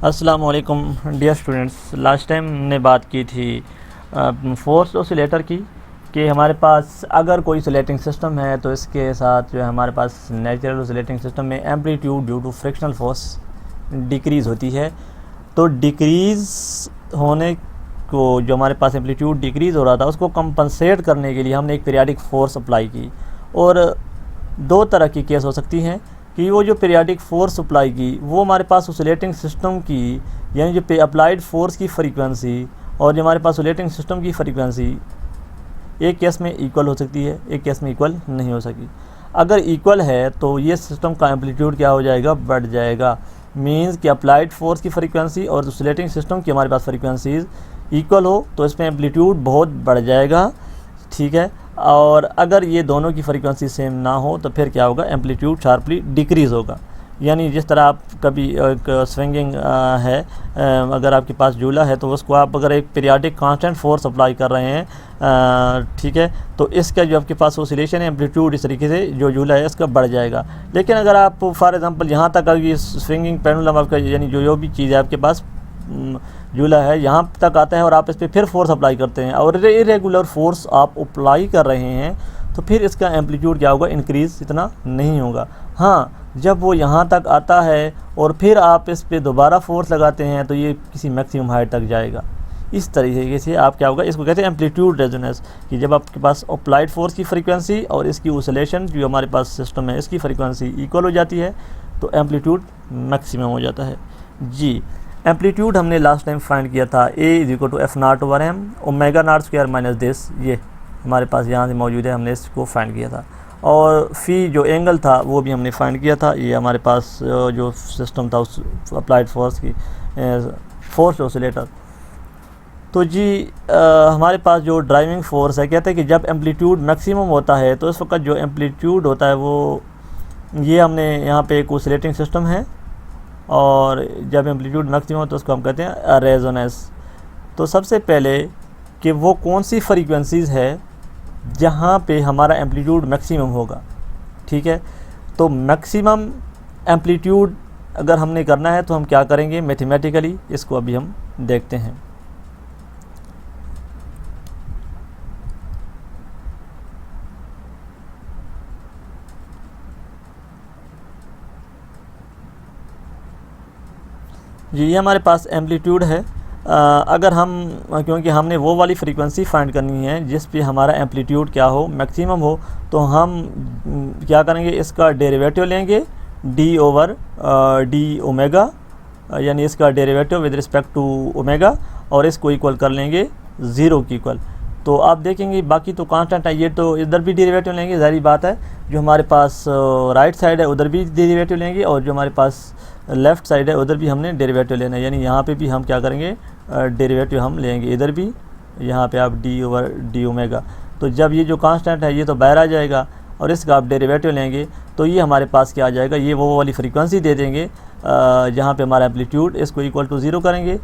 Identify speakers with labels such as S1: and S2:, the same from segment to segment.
S1: अस्सलाम वालेकुम dear students. Last time हमने बात की थी फोर्स ऑसिलेटर की कि हमारे पास अगर कोई ऑसिलेटिंग सिस्टम है तो इसके साथ जो है हमारे पास नेचुरल ऑसिलेटिंग सिस्टम में amplitude due to frictional force decrease होती है। तो डिक्रीज़ होने को जो हमारे पास एम्पलीट्यूड डिक्रीज़ हो रहा था उसको कंपनसेट करने के लिए हमने एक पीरियाडिक फोर्स अप्लाई की। और दो तरह की केस हो सकती हैं कि वो जो पीरियाडिक फोर्स अप्लाई की वो हमारे पास ऑसिलेटिंग सिस्टम की यानी जो अप्लाइड फोर्स की फ्रीक्वेंसी और जो हमारे पास ऑसिलेटिंग सिस्टम की फ्रीक्वेंसी एक केस में इक्वल हो सकती है, एक केस में इक्वल नहीं हो सकी। अगर इक्वल है तो ये सिस्टम का एम्पलीट्यूड क्या हो जाएगा, बढ़ जाएगा। मींस कि अप्लाइड फोर्स की फ्रीक्वेंसी और ऑसिलेटिंग सिस्टम की हमारे पास फ्रीक्वेंसीज इक्वल हो तो इसमें एम्पलीट्यूड बहुत बढ़ जाएगा, ठीक है। और अगर ये दोनों की फ्रीक्वेंसी सेम ना हो तो फिर क्या होगा, एम्पलीट्यूड शार्पली डिक्रीज़ होगा। यानी जिस तरह आप कभी एक स्विंगिंग है, अगर आपके पास झूला है तो उसको आप अगर एक पीरियाडिक कांस्टेंट फोर्स अप्लाई कर रहे हैं, ठीक है, तो इसका जो आपके पास ऑसिलेशन है एम्पलीट्यूड इस तरीके से जो झूला है इसका बढ़ जाएगा। लेकिन अगर आप फॉर एग्जांपल यहाँ तक अगर स्विंगिंग पेंडुलम आपका यानी जो भी चीज़ है आपके पास झूला है यहाँ तक आता है और आप इस पर फिर फोर्स अप्लाई करते हैं और इरेगुलर फोर्स आप अप्लाई कर रहे हैं तो फिर इसका एम्पलीट्यूड क्या होगा, इंक्रीज़ इतना नहीं होगा। हाँ, जब वो यहाँ तक आता है और फिर आप इस पर दोबारा फोर्स लगाते हैं तो ये किसी मैक्सिमम हाइट तक जाएगा। इस तरीके से आप क्या होगा, इसको कहते हैं एम्पलीट्यूड रेजोनेंस, कि जब आपके पास अप्लाइड फोर्स की फ्रीक्वेंसी और इसकी ऑसिलेशन जो हमारे पास सिस्टम है इसकी फ्रीक्वेंसी इक्वल हो जाती है तो एम्पलीट्यूड मैक्सिमम हो जाता है। जी, एम्पलीट्यूड हमने लास्ट टाइम फाइंड किया था A=F0/m ω0² माइनस दिस, ये हमारे पास यहाँ से मौजूद है, हमने इसको फाइंड किया था। और फ़ी जो एंगल था वो भी हमने फाइंड किया था। ये हमारे पास जो सिस्टम था उस अप्लाइड फोर्स की फोर्स ऑसिलेटर। तो जी हमारे पास जो ड्राइविंग फोर्स है, कहते हैं कि जब एम्पलीट्यूड मैक्सिमम होता है तो इस वक्त जो एम्पलीट्यूड होता है वो ये हमने यहाँ पे एक ऑसिलेटिंग सिस्टम है और जब एम्पलीट्यूड मैक्सिमम हो तो उसको हम कहते हैं रेजोनेंस। तो सबसे पहले कि वो कौन सी फ्रीक्वेंसीज़ है जहाँ पे हमारा एम्पलीट्यूड मैक्सिमम होगा, ठीक है। तो मैक्सिमम एम्पलीट्यूड अगर हमने करना है तो हम क्या करेंगे मैथमेटिकली, इसको अभी हम देखते हैं। जी, ये हमारे पास एम्पलीट्यूड है। अगर हम क्योंकि हमने वो वाली फ्रीक्वेंसी फाइंड करनी है जिस पे हमारा एम्पलीट्यूड क्या हो, मैक्सिमम हो, तो हम क्या करेंगे, इसका डेरिवेटिव लेंगे d/d ओमेगा, यानी इसका derivative with respect to omega और इसको इक्वल कर लेंगे 0 की इक्वल। तो आप देखेंगे बाकी तो कांस्टेंट है, ये तो इधर भी डेरिवेटिव लेंगे, ज़ाहिर बात है। जो हमारे पास राइट साइड है उधर भी डेरिवेटिव लेंगे और जो हमारे पास लेफ़्ट साइड है उधर भी हमने डेरिवेटिव लेना है। यानी यहाँ पे भी हम क्या करेंगे, डेरिवेटिव हम लेंगे, इधर भी, यहाँ पे आप d/d ओमेगा। तो जब ये जो कांस्टेंट है ये तो बाहर आ जाएगा और इसका आप डेरिवेटिव लेंगे तो ये हमारे पास क्या आ जाएगा, ये वो वाली फ्रीक्वेंसी दे देंगे जहाँ पे हमारा एम्पलीट्यूड, इसको इक्वल टू 0 करेंगे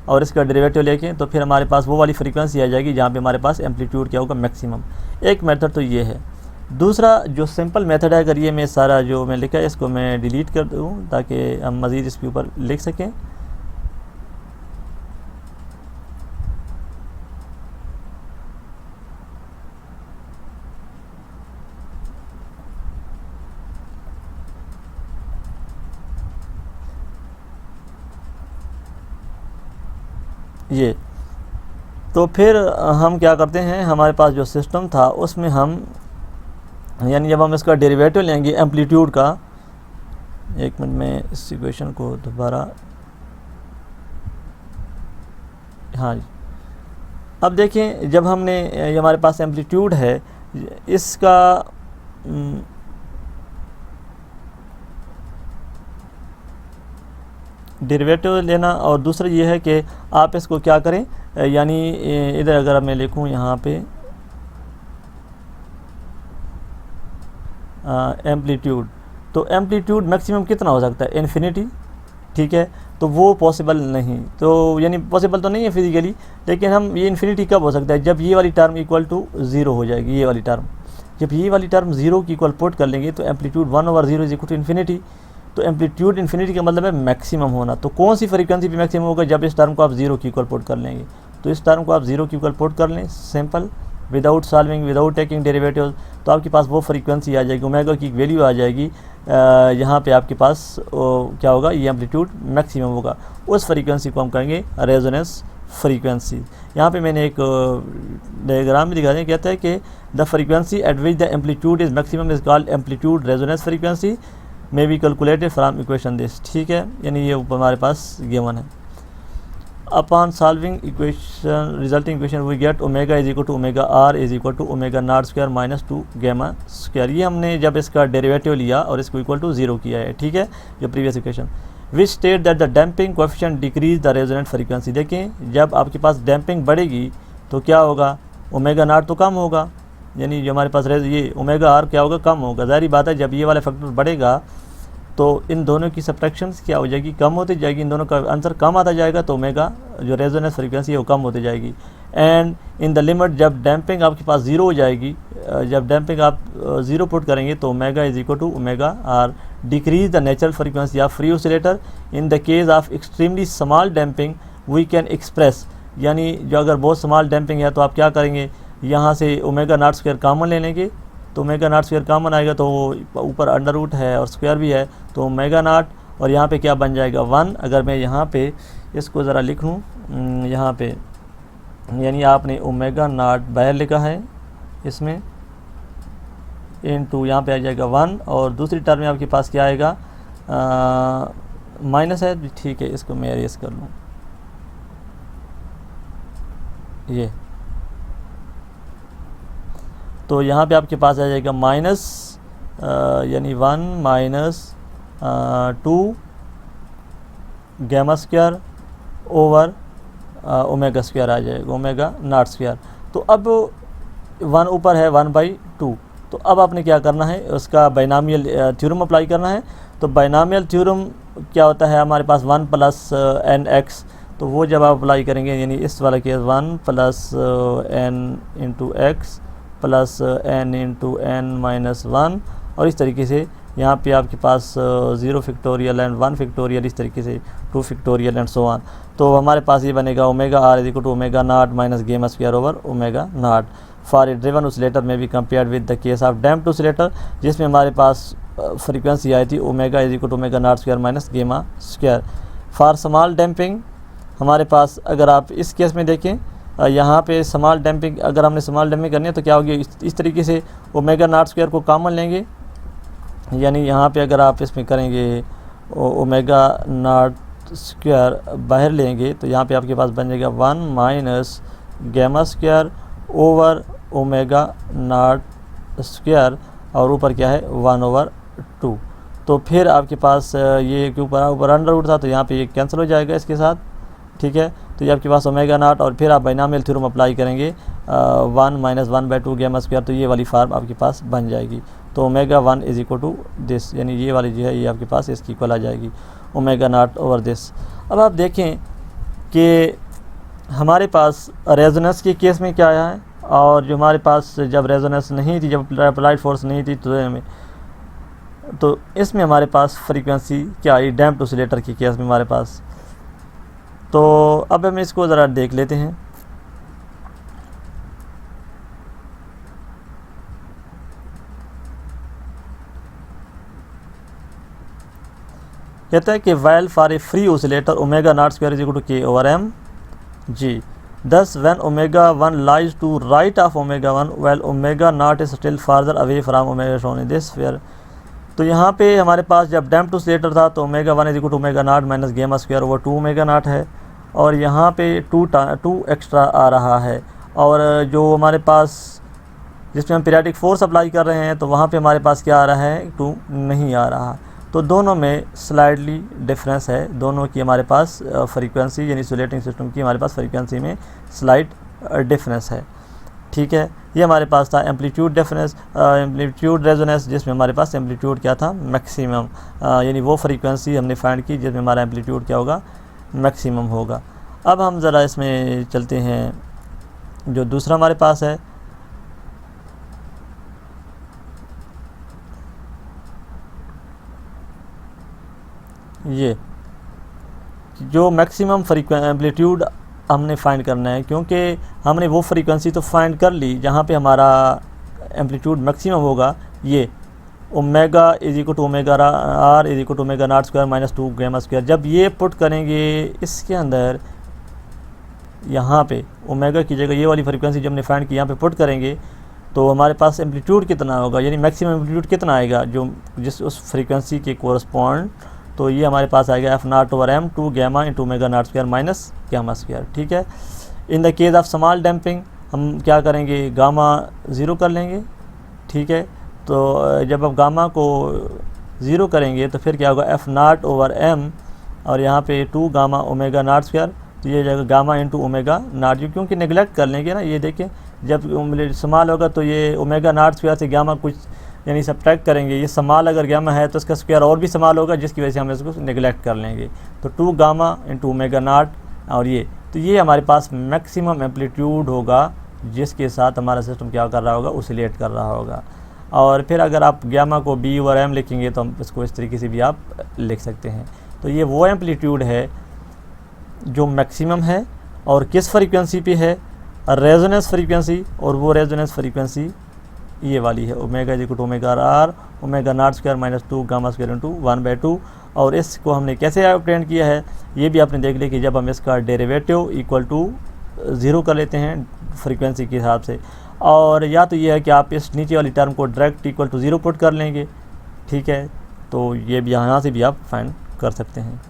S1: और इसका डेरिवेटिव लेके तो फिर हमारे पास वो वाली फ्रीक्वेंसी आ जाएगी जहाँ पे हमारे पास एम्पलीट्यूड क्या होगा, मैक्सिमम। एक मेथड तो ये है। दूसरा जो सिंपल मेथड है, अगर ये मैं सारा जो मैं लिखा है इसको मैं डिलीट कर दूँ ताकि हम मज़ीद इसके ऊपर लिख सकें। ये तो फिर हम क्या करते हैं, हमारे पास जो सिस्टम था उसमें हम यानी जब हम इसका डेरिवेटिव लेंगे एम्पलीट्यूड का, एक मिनट में इस इक्वेशन को दोबारा, हाँ जी, अब देखें जब हमने ये हमारे पास एम्पलीट्यूड है इसका डेरिवेटिव लेना और दूसरा ये है कि आप इसको क्या करें, यानी इधर अगर मैं लिखूँ यहाँ पे एम्पलीट्यूड, तो एम्पलीट्यूड मैक्सिमम कितना हो सकता है, इन्फिनिटी, ठीक है। तो वो पॉसिबल नहीं, तो यानी पॉसिबल तो नहीं है फिजिकली, लेकिन हम ये इन्फिनिटी कब हो सकता है, जब ये वाली टर्म इक्वल टू 0 हो जाएगी। ये वाली टर्म जब 0 की इक्वल पुट कर लेंगे तो एम्पलीट्यूड 1/0 = इन्फिनिटी। तो एम्पलीट्यूड इन्फिनिटी का मतलब है मैक्सिमम होना। तो कौन सी फ्रीक्वेंसी पे मैक्सिमम होगा? जब इस टर्म को आप जीरो के इक्वल पुट कर लेंगे। तो इस टर्म को आप जीरो के इक्वल पुट कर लें, simple, without solving, without taking derivative, तो आपके पास वो फ्रीक्वेंसी आ जाएगी, ओमेगा की वैल्यू आ जाएगी। यहाँ पे आपके पास क्या होगा? ये एम्पलीट्यूड मैक्सिमम होगा। उस फ्रीक्वेंसी को हम कहेंगे रेजोनेंस फ्रीक्वेंसी। यहाँ पे मैंने एक डायग्राम में दिखा दें, कहता है कि the frequency at which the amplitude is maximum is called amplitude resonance frequency may be calculated from equation this. ठीक है, यानी ये ऊपर हमारे पास गिवन है। Upon solving equation resulting equation we get omega is equal to omega R is equal to omega naught square minus 2 gamma square. ये हमने जब इसका डेरिवेटिव लिया और इसको इक्वल टू 0 किया है। ठीक है, ये previous equation which state that the damping coefficient decrease the resonant frequency. देखें, जब आपके पास डैम्पिंग बढ़ेगी तो क्या होगा? ओमेगा नॉट तो कम होगा, यानी जो हमारे पास ये ओमेगा आर क्या होगा? कम होगा। ज़ाहिर बात है, जब ये वाला फैक्टर बढ़ेगा तो इन दोनों की सब्ट्रैक्शंस क्या हो जाएगी? कम होती जाएगी। इन दोनों का आंसर कम आता जाएगा, तो ओमेगा जो रेजोनेंस फ्रीक्वेंसी है वो कम होती जाएगी। एंड इन द लिमिट, जब डैम्पिंग आपके पास ज़ीरो हो जाएगी, जब डैम्पिंग आप ज़ीरो पुट करेंगे तो omega is equal to omega R decrease the natural frequency of free oscillator. In the case of extremely small damping we can express, यानी जो अगर बहुत स्मॉल डैम्पिंग है तो आप क्या करेंगे? यहाँ से ओमेगा नॉट स्क्वायर कॉमन ले लेंगे, तो ओमेगा नॉट स्क्वायर कॉमन आएगा, तो ऊपर अंडर रूट है और स्क्वायर भी है, तो ओमेगा नॉट, और यहाँ पे क्या बन जाएगा? 1। अगर मैं यहाँ पे इसको ज़रा लिख लूँ, यहाँ पे यानी आपने ओमेगा नॉट बाहर लिखा है इसमें, इनटू यहाँ पे आ जाएगा 1, और दूसरी टर्म में आपके पास क्या आएगा? माइनस है। ठीक है, इसको मैं एरेज कर लूँ, ये, तो यहाँ पे आपके पास आ जाएगा माइनस, यानी 1 minus 2 gamma square over omega square आ जाएगा, ओमेगा नॉट स्क्वायर। तो अब 1 ऊपर है 1/2, तो अब आपने क्या करना है? उसका बाइनॉमियल थ्योरम अप्लाई करना है। तो बाइनॉमियल थ्योरम क्या होता है? हमारे पास 1 प्लस एन एक्स, तो वो जब आप अप्लाई करेंगे, यानी इस वाला case 1 plus n into x plus n into n minus 1, और इस तरीके से यहाँ पे आपके पास 0 फैक्टोरियल एंड 1 फैक्टोरियल, इस तरीके से 2 फैक्टोरियल एंड सो ऑन। तो हमारे पास ये बनेगा omega R is equal to omega naught minus gamma square over omega naught for a driven oscillator में be compared with the case of damped oscillator, जिसमें हमारे पास फ्रीक्वेंसी आई थी omega is equal to omega naught square minus gamma square. For small damping हमारे पास, अगर आप इस केस में देखें, यहाँ पे स्मॉल डैम्पिंग, अगर हमने स्मॉल डैम्पिंग करनी है तो क्या होगी? इस तरीके से ओमेगा नॉट स्क्वायर को कॉमन लेंगे, यानी यहाँ पे अगर आप इसमें करेंगे ओमेगा नॉट स्क्वायर बाहर लेंगे, तो यहाँ पे आपके पास बन जाएगा 1 minus gamma square over omega naught square, और ऊपर क्या है? 1/2। तो फिर आपके पास ये के ऊपर अंडर रूट था, तो यहाँ पे ये कैंसिल हो जाएगा इसके साथ। ठीक है, तो ये आपके पास ओमेगा नॉट, और फिर आप बाइनॉमियल थ्योरम अप्लाई करेंगे 1 माइनस 1/2 गैमा स्क्वायर, तो ये वाली फार्म आपके पास बन जाएगी। तो omega 1 is equal to this, यानी ये वाली जो है ये आपके पास इसकी इक्वल आ जाएगी, ओमेगा नॉट ओवर दिस। अब आप देखें कि हमारे पास रेजोनेंस के केस में क्या आया है, और जो हमारे पास जब रेजोनेंस नहीं थी, जब अप्लाइड फोर्स नहीं थी, तो इसमें हमारे पास फ्रीक्वेंसी क्या आई? डैम्प्ड ऑसिलेटर के केस में हमारे पास। तो अब हम इसको ज़रा देख लेते हैं। कहता है कि while for a free oscillator omega naught square is equal to K over M G. Thus, when omega 1 lies to right of omega 1, while omega naught is still farther away from omega shown in this figure. तो यहाँ पे हमारे पास जब damped oscillator था तो omega 1 is equal to omega naught minus gamma square over 2 omega naught है, और यहाँ पे 2 एक्स्ट्रा आ रहा है, और जो हमारे पास जिसमें हम पीरियाडिक फोर्स अप्लाई कर रहे हैं तो वहाँ पे हमारे पास क्या आ रहा है? 2 नहीं आ रहा। तो दोनों में स्लाइडली डिफरेंस है, दोनों की हमारे पास फ्रीक्वेंसी, यानी ऑसिलेटिंग सिस्टम की हमारे पास फ्रीक्वेंसी में स्लाइड डिफरेंस है। ठीक है, ये हमारे पास था एम्पलीट्यूड डिफरेंस, एम्पलीट्यूड रेजोनेंस, जिसमें हमारे पास एम्पलीट्यूड क्या था? मैक्सिमम, यानी वो फ्रीक्वेंसी हमने फाइंड की जिसमें हमारा एम्पलीट्यूड क्या होगा? मैक्सिमम होगा। अब हम ज़रा इसमें चलते हैं, जो दूसरा हमारे पास है, ये जो मैक्सिमम एम्पलीट्यूड हमने फाइंड करना है, क्योंकि हमने वो फ्रीक्वेंसी तो फाइंड कर ली जहाँ पे हमारा एम्पलीट्यूड मैक्सिमम होगा। ये omega is equal to omega R is equal to omega naught square minus 2 gamma square. जब ये पुट करेंगे इसके अंदर, यहाँ पे ओमेगा की जगह ये वाली फ्रीक्वेंसी जब हमने फाइंड की यहाँ पे पुट करेंगे तो हमारे पास एम्पलीट्यूड कितना होगा, यानी मैक्सिमम एम्पलीट्यूड कितना आएगा जो जिस उस फ्रीक्वेंसी के कोरस्पॉन्ड। तो ये हमारे पास आएगा F0/m 2 gamma into omega naught square minus gamma square. ठीक है। इन the case of small damping हम क्या करेंगे, गामा 0 कर लेंगे। ठीक है। तो जब आप गामा को 0 करेंगे तो फिर क्या होगा, F0/m और यहाँ पे 2 गामा ओमेगा नॉट स्क्वायर। तो ये जगह गामा इंटू ओमेगा नॉट, क्योंकि नेगलेक्ट कर लेंगे ना। ये देखें जब स्मॉल होगा तो ये ओमेगा नॉट स्क्वायर से गामा कुछ यानी सब्ट्रैक्ट करेंगे। ये स्मॉल अगर गामा है तो इसका स्क्वायर और भी स्मॉल होगा, जिसकी वजह से हम इसको नेगलेक्ट कर लेंगे। तो 2 गामा इंटू ओमेगा नॉट और ये, तो ये हमारे पास मैक्सिमम एम्पलीट्यूड होगा जिसके साथ हमारा सिस्टम क्या कर रहा होगा, ओसिलेट कर रहा होगा। और फिर अगर आप गामा को B/m लिखेंगे तो हम इसको इस तरीके से भी आप लिख सकते हैं। तो ये वो एम्पलीट्यूड है जो मैक्सिमम है और किस फ्रीक्वेंसी पे है, रेजोनेंस फ्रीक्वेंसी। और वो रेजोनेंस फ्रीक्वेंसी ये वाली है, omega is equal to omega R omega naught square minus 2 gamma square into 1/2। और इसको हमने कैसे ऑब्टेन किया है ये भी आपने देख लिया कि जब हम इसका डेरिवेटिव इक्वल टू 0 कर लेते हैं फ्रीक्वेंसी के हिसाब से, और या तो ये है कि आप इस नीचे वाली टर्म को डायरेक्ट इक्वल टू 0 पुट कर लेंगे। ठीक है। तो ये भी यहाँ से भी आप फाइंड कर सकते हैं।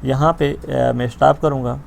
S1: यहाँ पे मैं स्टॉप करूँगा।